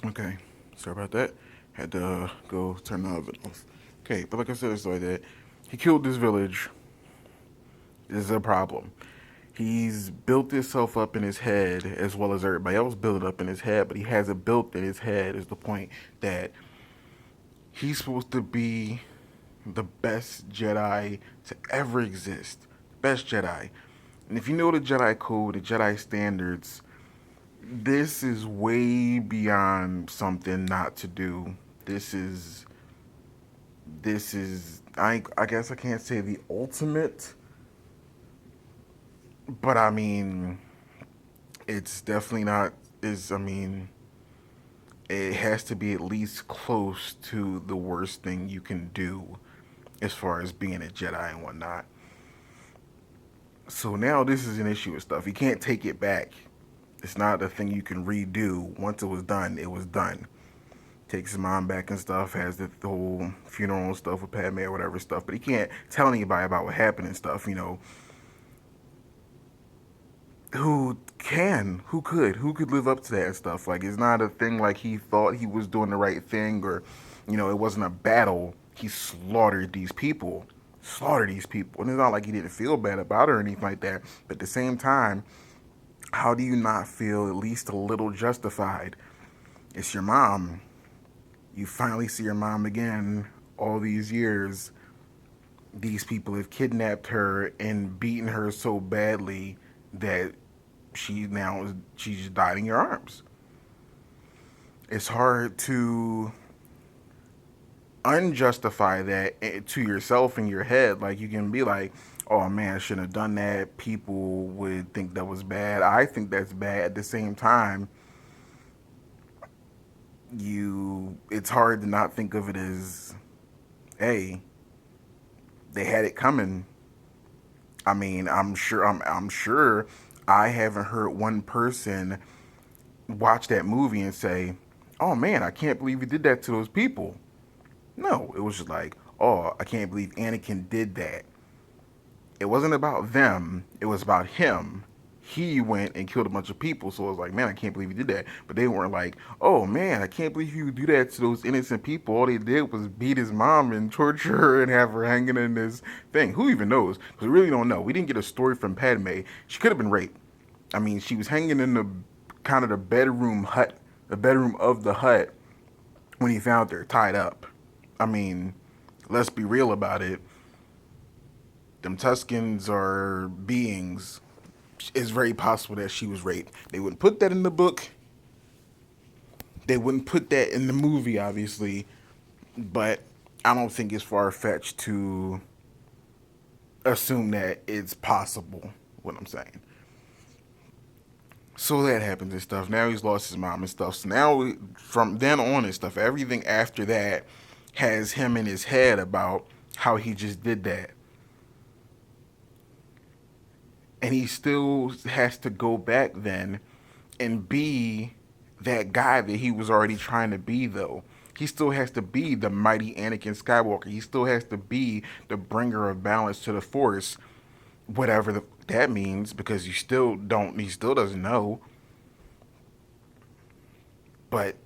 Okay, sorry about that. Had to go turn the oven off. Okay, but like I said, it's like that. He killed this village. This is a problem. He's built himself up in his head as well as everybody else built it up in his head, but he has it built in his head is the point that he's supposed to be the best Jedi to ever exist. Best Jedi. And if you know the Jedi code, the Jedi standards, this is way beyond something not to do. This is I guess I can't say the ultimate, but I mean it's definitely not is I mean it has to be at least close to the worst thing you can do as far as being a Jedi and whatnot. So now this is an issue with stuff. You can't take it back. It's not a thing you can redo. Once it was done, it was done. Takes his mom back and stuff, has the whole funeral and stuff with Padme or whatever stuff, but he can't tell anybody about what happened and stuff, who can, who could live up to that stuff? Like, it's not a thing like he thought he was doing the right thing or, it wasn't a battle. He slaughtered these people. And it's not like he didn't feel bad about it or anything like that. But at the same time, how do you not feel at least a little justified? It's your mom. You finally see your mom again all these years. These people have kidnapped her and beaten her so badly that she's just died in your arms. It's hard to unjustify that to yourself in your head. Like you can be like, "Oh man, I shouldn't have done that." People would think that was bad. I think that's bad. At the same time, it's hard to not think of it as, hey, they had it coming. I mean, I'm sure I haven't heard one person watch that movie and say, "Oh man, I can't believe he did that to those people." No, it was just like, "Oh, I can't believe Anakin did that." It wasn't about them, it was about him. He went and killed a bunch of people, so it was like, man, I can't believe he did that. But they weren't like, oh man, I can't believe you would do that to those innocent people. All they did was beat his mom and torture her and have her hanging in this thing. Who even knows? Because we really don't know. We didn't get a story from Padme. She could have been raped. I mean, she was hanging in the kind of the bedroom of the hut when he found her tied up. I mean, let's be real about it. Them Tuscans are beings. It's very possible that she was raped. They wouldn't put that in the book. They wouldn't put that in the movie, obviously. But I don't think it's far fetched to assume that it's possible. What I'm saying. So that happens and stuff. Now he's lost his mom and stuff. So now from then on and stuff, everything after that has him in his head about how he just did that. And he still has to go back then and be that guy that he was already trying to be, though. He still has to be the mighty Anakin Skywalker. He still has to be the bringer of balance to the Force, whatever that means, because he still doesn't know. But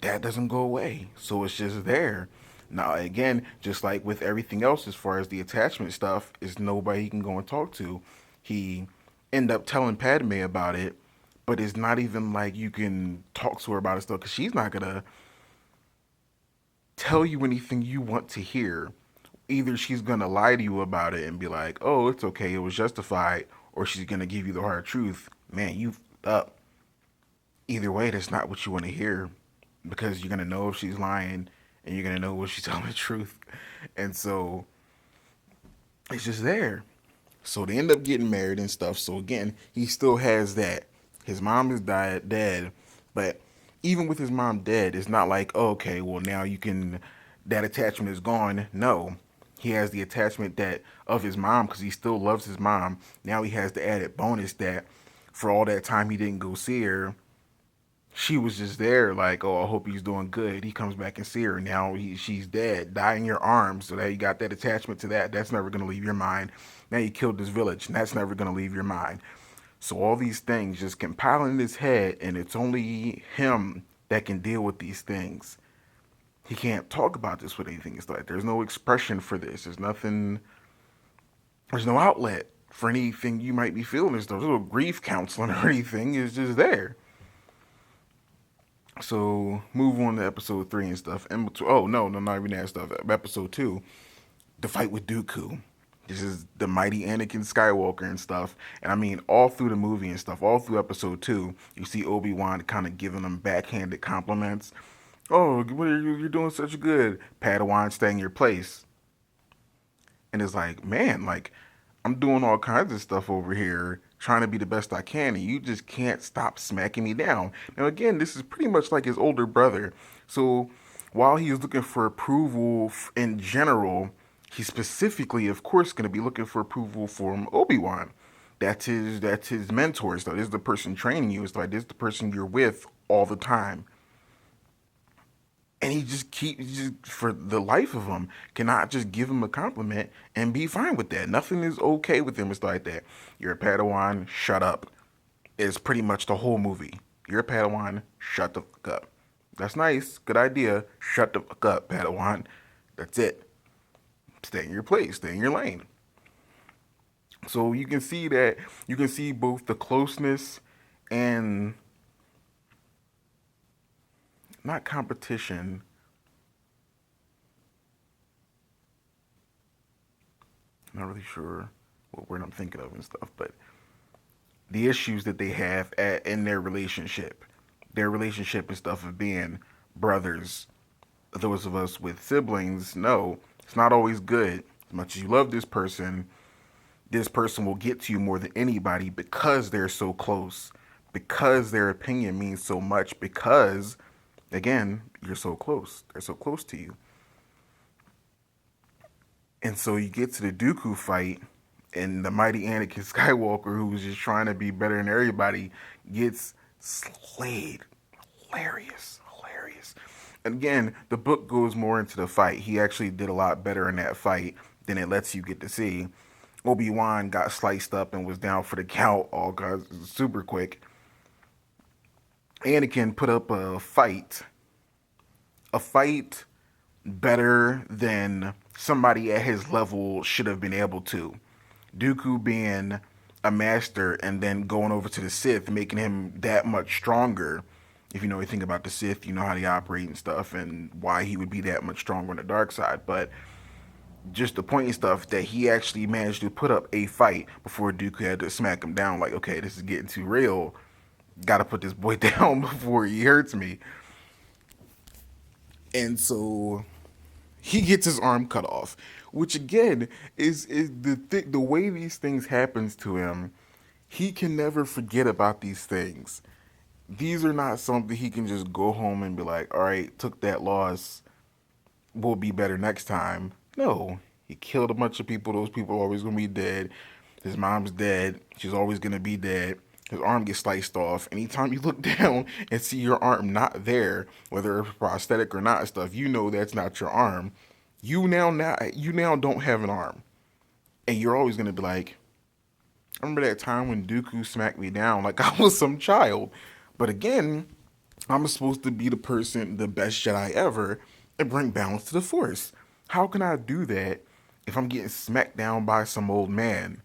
that doesn't go away. So it's just there. Now, again, just like with everything else, as far as the attachment stuff, is nobody he can go and talk to. He end up telling Padme about it, but it's not even like you can talk to her about it stuff because she's not gonna tell you anything you want to hear. Either she's gonna lie to you about it and be like, "Oh, it's okay, it was justified," or she's gonna give you the hard truth. Man, you f***ed up. Either way, that's not what you want to hear because you're gonna know if she's lying and you're gonna know if she's telling the truth. And so it's just there. So they end up getting married and stuff. So again, he still has that. His mom is dead, but even with his mom dead, it's not like, oh, okay, well now you can that attachment is gone. No. He has the attachment that of his mom because he still loves his mom. Now he has the added bonus that for all that time he didn't go see her, she was just there like, oh, I hope he's doing good. He comes back and see her. Now she's dead, die in your arms. So that you got that attachment to that. That's never gonna leave your mind. Now you killed this village, and that's never gonna leave your mind. So all these things just compiling in his head, and it's only him that can deal with these things. He can't talk about this with anything. It's like there's no expression for this. There's nothing. There's no outlet for anything you might be feeling. There's no grief counseling or anything. It's just there. So move on to episode 3 and stuff. And oh no, not even that stuff. Episode 2, the fight with Dooku. This is the mighty Anakin Skywalker and stuff. And I mean, all through the movie and stuff, all through episode 2, you see Obi-Wan kind of giving him backhanded compliments. Oh, what are you? You're doing such good. Padawan, stay in your place. And it's like, man, like I'm doing all kinds of stuff over here, trying to be the best I can, and you just can't stop smacking me down. Now, again, this is pretty much like his older brother. So while he's looking for approval in general, he's specifically, of course, going to be looking for approval from Obi-Wan. That's his mentor. So this is the person training you. It's like this is the person you're with all the time. And he just for the life of him, cannot just give him a compliment and be fine with that. Nothing is okay with him. It's like that. You're a Padawan, shut up. Is pretty much the whole movie. You're a Padawan, shut the fuck up. That's nice, good idea. Shut the fuck up, Padawan. That's it. Stay in your place, stay in your lane. So you can see that you can see both the closeness and not competition. I'm not really sure what word I'm thinking of and stuff, but the issues that they have in their relationship and stuff of being brothers. Those of us with siblings know it's not always good. As much as you love this person will get to you more than anybody because they're so close, because their opinion means so much, because, again, you're so close. They're so close to you. And so you get to the Dooku fight, and the mighty Anakin Skywalker, who's just trying to be better than everybody, gets slayed. Hilarious, hilarious. And again, the book goes more into the fight. He actually did a lot better in that fight than it lets you get to see. Obi-Wan got sliced up and was down for the count all guys super quick. Anakin put up a fight better than somebody at his level should have been able to. Dooku being a master and then going over to the Sith, making him that much stronger. If you know anything about the Sith, you know how they operate and stuff, and why he would be that much stronger on the dark side. But just the point and stuff that he actually managed to put up a fight before Dooku had to smack him down. Like, okay, this is getting too real. Got to put this boy down before he hurts me. And so he gets his arm cut off, which again is the way these things happens to him. He can never forget about these things. These are not something he can just go home and be like, all right, took that loss, we'll be better next time. No, he killed a bunch of people. Those people are always gonna be dead. His mom's dead. She's always gonna be dead. His arm gets sliced off. Anytime you look down and see your arm not there, whether it's prosthetic or not stuff, you know that's not your arm. You now don't have an arm, and you're always gonna be like, I remember that time when Dooku smacked me down like I was some child. But again, I'm supposed to be the person, the best Jedi ever, and bring balance to the Force. How can I do that if I'm getting smacked down by some old man?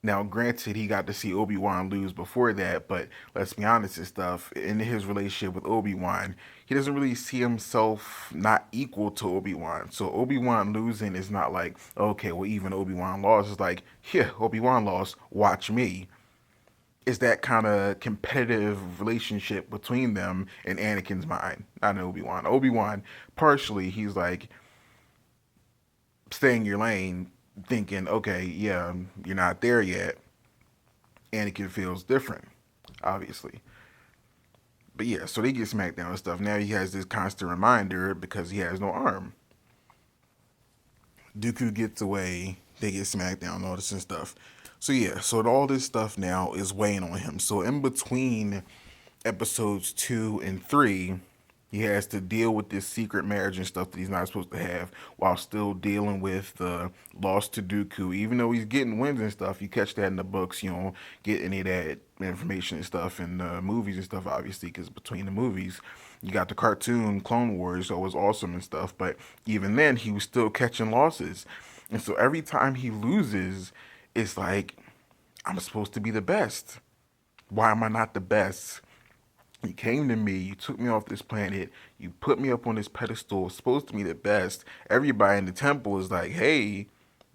Now, granted, he got to see Obi-Wan lose before that, but let's be honest and stuff, in his relationship with Obi-Wan, he doesn't really see himself not equal to Obi-Wan. So Obi-Wan losing is not like, okay, well, even Obi-Wan lost. It's like, yeah, Obi-Wan lost, watch me. It's that kind of competitive relationship between them in Anakin's mind, not in Obi-Wan. Obi-Wan, partially, he's like, stay in your lane, thinking, okay, yeah, you're not there yet. Anakin feels different, obviously. But yeah, so they get smacked down and stuff. Now he has this constant reminder because he has no arm. Dooku gets away, they get smacked down, all this and stuff. So yeah, so all this stuff now is weighing on him. So in between episodes 2 and 3, He has to deal with this secret marriage and stuff that he's not supposed to have, while still dealing with the loss to Dooku. Even though he's getting wins and stuff, you catch that in the books. You don't get any of that information and stuff in the movies and stuff, obviously, because between the movies, you got the cartoon Clone Wars, so it was awesome and stuff. But even then, he was still catching losses, and so every time he loses, it's like, I'm supposed to be the best. Why am I not the best? You came to me, you took me off this planet, you put me up on this pedestal, supposed to be the best. Everybody in the temple is like, hey,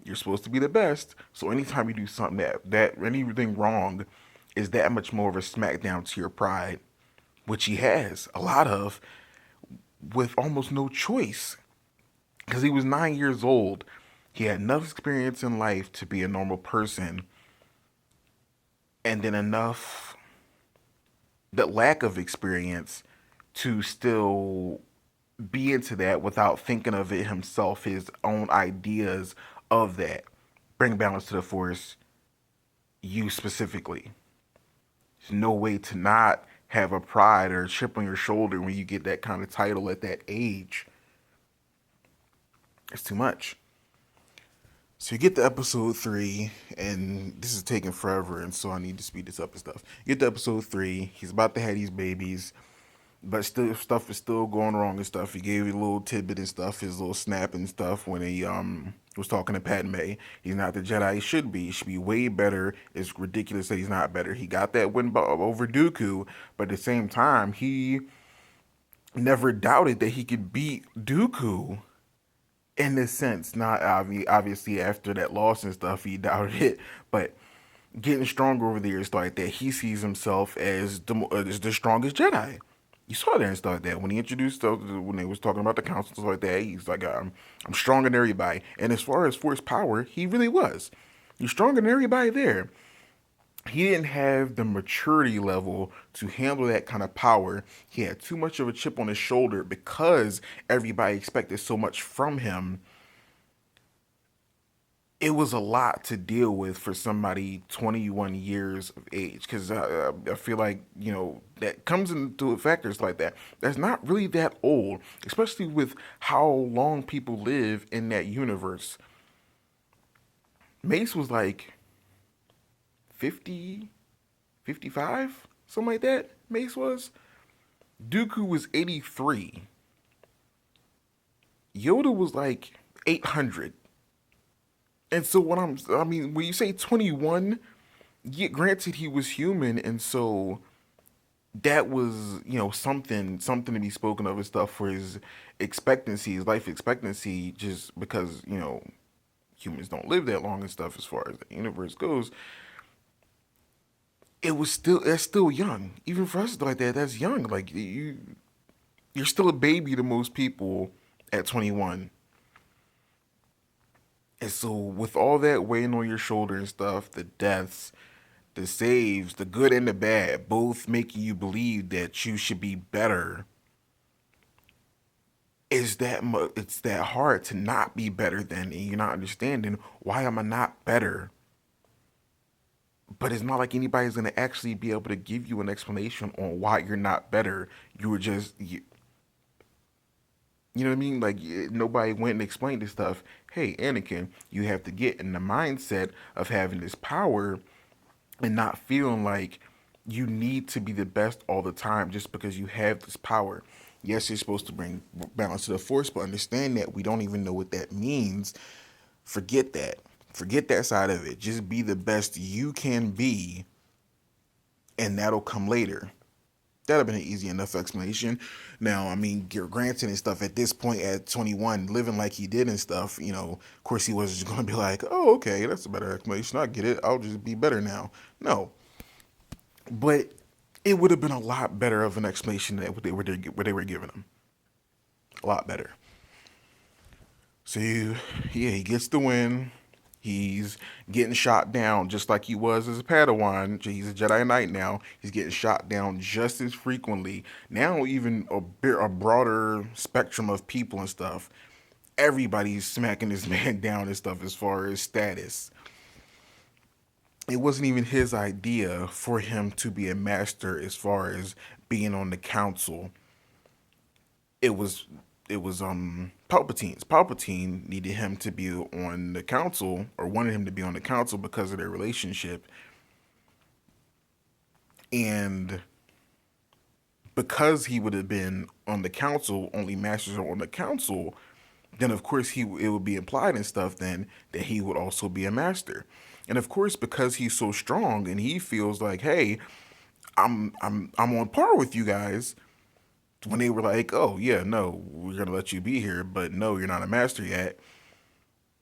you're supposed to be the best. So anytime you do something that anything wrong is that much more of a smackdown to your pride, which he has a lot of, with almost no choice. Because he was 9 years old. He had enough experience in life to be a normal person, and then enough the lack of experience to still be into that without thinking of it himself, his own ideas of that. Bring balance to the force, you specifically. There's no way to not have a pride or a chip on your shoulder when you get that kind of title at that age. It's too much. So you get to episode 3, and this is taking forever, and so I need to speed this up and stuff. You get to episode 3, he's about to have these babies, but still stuff is still going wrong and stuff. He gave you a little tidbit and stuff, his little snap and stuff when he was talking to Padme. He's not the Jedi he should be. He should be way better. It's ridiculous that he's not better. He got that win over Dooku, but at the same time, he never doubted that he could beat Dooku in this sense. Not obviously after that loss and stuff, he doubted it, but getting stronger over the years like that, he sees himself as the strongest Jedi. You saw that and stuff like that when he introduced stuff, when they was talking about the council and stuff like that. He's like, I'm stronger than everybody. And as far as force power, he really was. He's stronger than everybody there. He didn't have the maturity level to handle that kind of power. He had too much of a chip on his shoulder because everybody expected so much from him. It was a lot to deal with for somebody 21 years of age, because I feel like, that comes into factors like that. That's not really that old, especially with how long people live in that universe. Mace was like 50, 55, something like that. Mace was. Dooku was 83. Yoda was like 800. And so when you say 21, yeah, granted he was human, and so that was, something to be spoken of and stuff for his expectancy, his life expectancy, just because, humans don't live that long and stuff as far as the universe goes. That's still young. Even for us like that, that's young. Like you're still a baby to most people at 21. And so, with all that weighing on your shoulder and stuff, the deaths, the saves, the good and the bad, both making you believe that you should be better, it's that hard to not be better than, and you're not understanding why am I not better. But it's not like anybody's gonna actually be able to give you an explanation on why you're not better. You were just you know what I mean? Like nobody went and explained this stuff. Hey, Anakin, you have to get in the mindset of having this power and not feeling like you need to be the best all the time just because you have this power. Yes, you're supposed to bring balance to the force, but understand that we don't even know what that means. Forget that. Forget that side of it. Just be the best you can be, and that'll come later. That'd have been an easy enough explanation. Now, I mean, granted and stuff, at this point at 21, living like he did and stuff, of course he wasn't just going to be like, oh, okay, that's a better explanation. I get it. I'll just be better now. No. But it would have been a lot better of an explanation than what they were giving him. A lot better. So, yeah, he gets the win. He's getting shot down just like he was as a Padawan. He's a Jedi Knight now. He's getting shot down just as frequently. Now, even a broader spectrum of people and stuff. Everybody's smacking this man down and stuff as far as status. It wasn't even his idea for him to be a master as far as being on the council. it was Palpatine's. Palpatine needed him to be on the council, or wanted him to be on the council because of their relationship, and because he would have been on the council, only masters are on the council, then of course it would be implied and stuff then that he would also be a master. And of course, because he's so strong and he feels like, hey, I'm on par with you guys. When they were like, oh yeah, no, we're gonna let you be here, but no, you're not a master yet.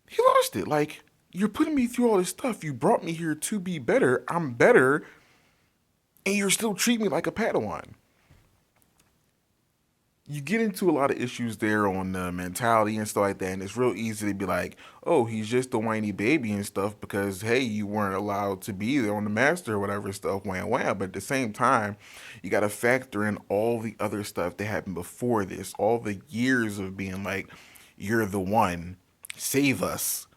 He lost it. Like, you're putting me through all this stuff. You brought me here to be better. I'm better, and you're still treating me like a Padawan. You get into a lot of issues there on the mentality and stuff like that, and it's real easy to be like, oh, he's just a whiny baby and stuff because, hey, you weren't allowed to be there on the master or whatever stuff, wham wham. But at the same time, you got to factor in all the other stuff that happened before this, all the years of being like, you're the one, save us,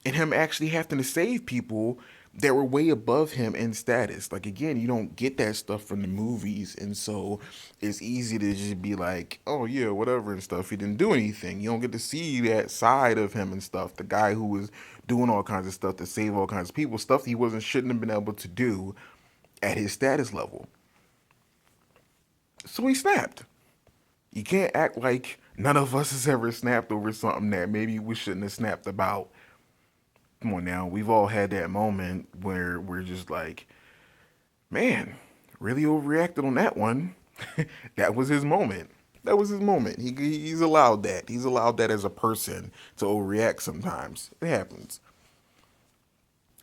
and him actually having to save people that were way above him in status. Like, again, you don't get that stuff from the movies, and so it's easy to just be like, oh yeah, whatever and stuff. He didn't do anything. You don't get to see that side of him and stuff. The guy who was doing all kinds of stuff to save all kinds of people, stuff he wasn't shouldn't have been able to do at his status level. So he snapped. You can't act like none of us has ever snapped over something that maybe we shouldn't have snapped about. Come on now, we've all had that moment where we're just like, man, really overreacted on that one. That was his moment. That was his moment. He's allowed that. He's allowed that as a person to overreact sometimes. It happens.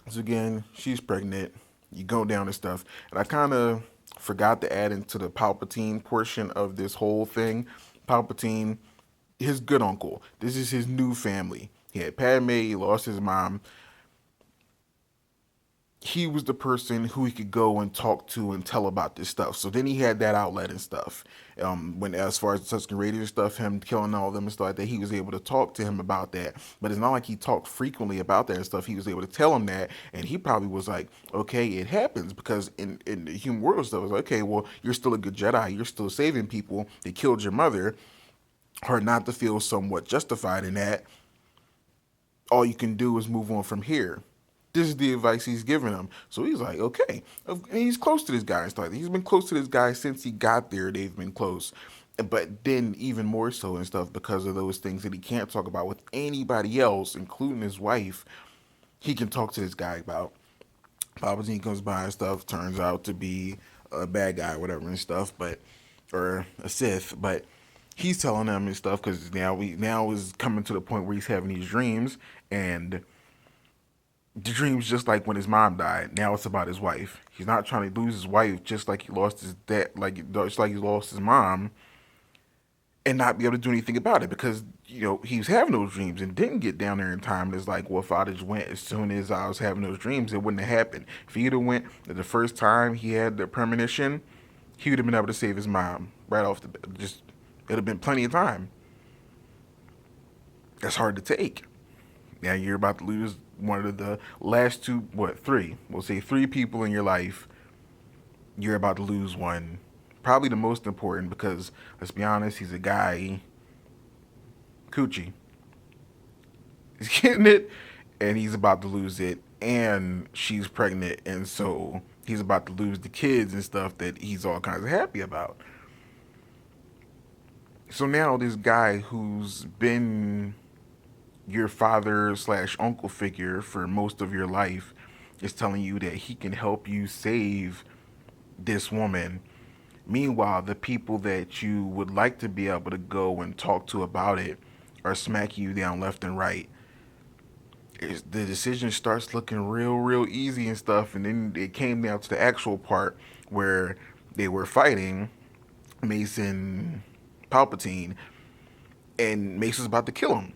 So again, she's pregnant. You go down and stuff. And I kind of forgot to add into the Palpatine portion of this whole thing. Palpatine, his good uncle. This is his new family. He had Padme, he lost his mom. He was the person who he could go and talk to and tell about this stuff. So then he had that outlet and stuff. When as far as the Tusken Raiders stuff, him killing all of them and stuff like that, he was able to talk to him about that. But it's not like he talked frequently about that and stuff. He was able to tell him that, and he probably was like, okay, it happens because in the human world stuff, it's like, okay, well, you're still a good Jedi. You're still saving people. They killed your mother. Hard not to feel somewhat justified in that. All you can do is move on from here. This is the advice he's giving him. So he's like, okay. And he's close to this guy and stuff. He's been close to this guy since he got there. They've been close. But then even more so and stuff because of those things that he can't talk about with anybody else, including his wife, he can talk to this guy about. Palpatine comes by and stuff, turns out to be a bad guy or whatever and stuff, but or a Sith, but he's telling them and stuff because now is coming to the point where he's having these dreams, and the dream's just like when his mom died. Now it's about his wife. He's not trying to lose his wife just like he lost his dad, like just like he lost his mom, and not be able to do anything about it because he was having those dreams and didn't get down there in time. And it's like, well, if I just went as soon as I was having those dreams, it wouldn't have happened. If he'd have went the first time he had the premonition, he would have been able to save his mom right off the bat. Just it'd have been plenty of time. That's hard to take. Now you're about to lose one of the last two, what, three? We'll say three people in your life. You're about to lose one. Probably the most important because, let's be honest, he's a guy. Coochie. He's getting it, and he's about to lose it, and she's pregnant, and so he's about to lose the kids and stuff that he's all kinds of happy about. So now this guy who's been your father slash uncle figure for most of your life is telling you that he can help you save this woman. Meanwhile, the people that you would like to be able to go and talk to about it are smacking you down left and right. The decision starts looking real easy and stuff, and then it came down to the actual part where they were fighting Mason Palpatine, and Mason's about to kill him.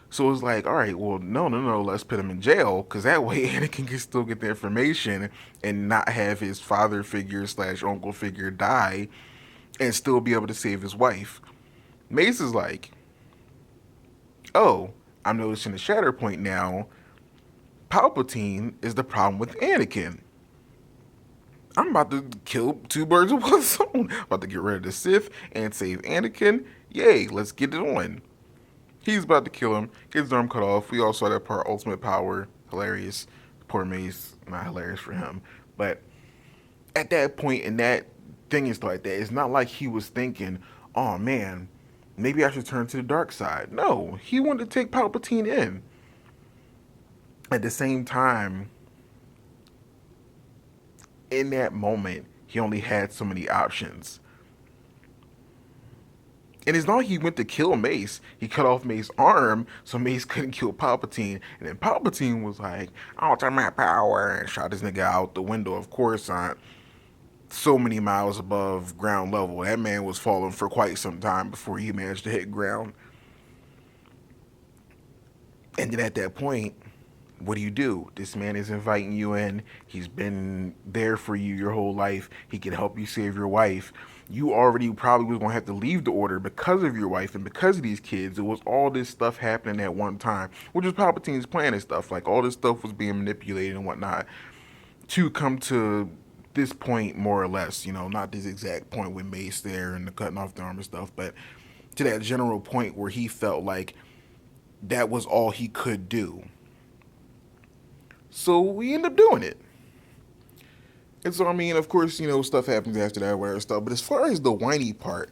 So it's like, all right, well, no, let's put him in jail because that way Anakin can still get the information and not have his father figure slash uncle figure die and still be able to save his wife. Mace is like, oh, I'm noticing the shatter point now. Palpatine is the problem with Anakin. I'm about to kill two birds with one stone. I'm about to get rid of the Sith and save Anakin. Yay, let's get it on. He's about to kill him. Get his arm cut off. We all saw that part. Ultimate power. Hilarious. Poor Mace. Not hilarious for him. But at that point in that thing is like that, it's not like he was thinking, oh man, maybe I should turn to the dark side. No, he wanted to take Palpatine in. At the same time, in that moment, he only had so many options. And it's not like he went to kill Mace. He cut off Mace's arm so Mace couldn't kill Palpatine. And then Palpatine was like, ultimate power, and shot this nigga out the window of Coruscant so many miles above ground level. That man was falling for quite some time before he managed to hit ground. And then at that point, what do you do? This man is inviting you in. He's been there for you your whole life. He can help you save your wife. You already probably was going to have to leave the order because of your wife and because of these kids. It was all this stuff happening at one time, which was Palpatine's plan and stuff. Like all this stuff was being manipulated and whatnot to come to this point, more or less. You know, not this exact point with Mace there and the cutting off the arm and stuff, but to that general point where he felt like that was all he could do. So we end up doing it. And so, I mean, of course, you know, stuff happens after that, whatever stuff. But as far as the whiny part,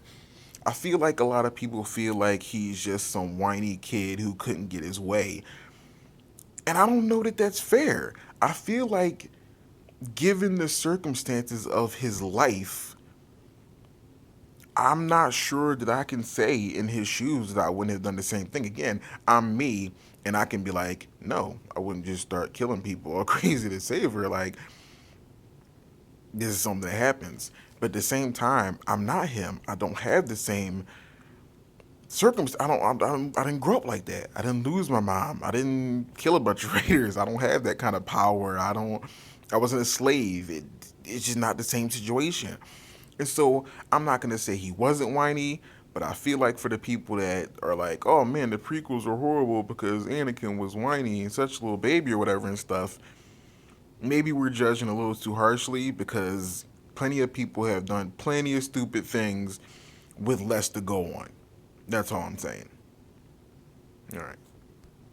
I feel like a lot of people feel like he's just some whiny kid who couldn't get his way. And I don't know that that's fair. I feel like, given the circumstances of his life, I'm not sure that I can say in his shoes that I wouldn't have done the same thing. Again, I'm me, and I can be like, no, I wouldn't just start killing people all crazy to save her. Like, this is something that happens. But at the same time, I'm not him. I don't have the same circumstance. I didn't grow up like that. I didn't lose my mom. I didn't kill a bunch of raiders. I don't have that kind of power. I wasn't a slave. It's just not the same situation. And so I'm not gonna say he wasn't whiny, but I feel like for the people that are like, oh man, the prequels are horrible because Anakin was whiny and such a little baby or whatever and stuff, maybe we're judging a little too harshly because plenty of people have done plenty of stupid things with less to go on. That's all I'm saying. All right.